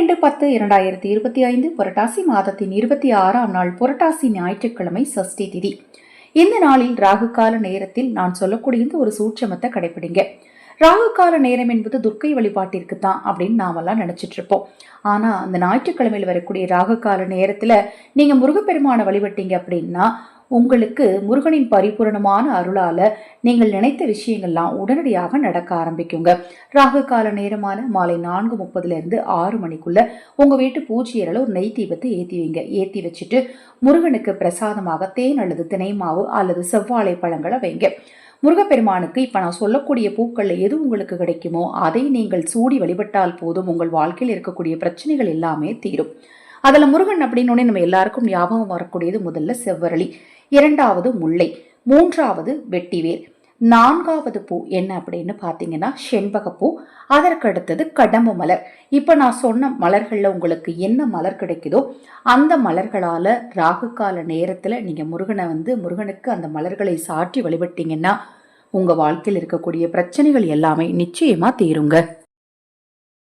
12-10-2025 புரட்டாசி மாதத்தின் 26ஆம் நாள் புரட்டாசி ஞாயிற்றுக்கிழமை சஷ்டி திதி. இந்த நாளில் ராகு கால நேரத்தில் நான் சொல்லக்கூடிய இந்த ஒரு சூட்சமத்தை கடைபிடிங்க. ராகு கால நேரம் என்பது துர்க்கை வழிபாட்டிற்கு தான் அப்படின்னு நாமெல்லாம் நினைச்சிட்டு இருப்போம். ஆனா அந்த ஞாயிற்றுக்கிழமையில் வரக்கூடிய ராகு கால நேரத்துல நீங்க முருகப்பெருமான வழிபட்டீங்க அப்படின்னா உங்களுக்கு முருகனின் பரிபூரணமான அருளால நீங்கள் நினைத்த விஷயங்கள்லாம் உடனடியாக நடக்க ஆரம்பிக்குங்க. ராகு கால நேரமான மாலை 4:30 6 மணிக்குள்ள உங்க வீட்டு பூஜை அறையில ஒரு நெய் தீபத்தை ஏற்றி வைங்க. ஏற்றி வச்சுட்டு முருகனுக்கு பிரசாதமாக தேன் அல்லது தினை மாவு அல்லது செவ்வாழை பழங்களை வைங்க. முருகப்பெருமானுக்கு இப்ப நான் சொல்லக்கூடிய பூக்கள்ல எது உங்களுக்கு கிடைக்குமோ அதை நீங்கள் சூடி வழிபட்டால் போதும். உங்கள் வாழ்க்கையில் இருக்கக்கூடிய பிரச்சனைகள் எல்லாமே தீரும். அதுல முருகன் அப்படின்னு நம்ம எல்லாருக்கும் ஞாபகம் வரக்கூடியது முதல்ல செவ்வரளி, இரண்டாவது முல்லை, மூன்றாவது வெட்டிவேர், நான்காவது பூ என்ன அப்படின்னு பாத்தீங்கன்னா செண்பகப்பூ, அதற்கு அடுத்தது கடம்பு மலர். இப்ப நான் சொன்ன மலர்கள்ல உங்களுக்கு என்ன மலர் கிடைக்குதோ அந்த மலர்களால ராகு கால நேரத்துல நீங்க முருகனுக்கு அந்த மலர்களை சாற்றி வழிபட்டீங்கன்னா உங்க வாழ்க்கையில் இருக்கக்கூடிய பிரச்சனைகள் எல்லாமே நிச்சயமா தீருங்க.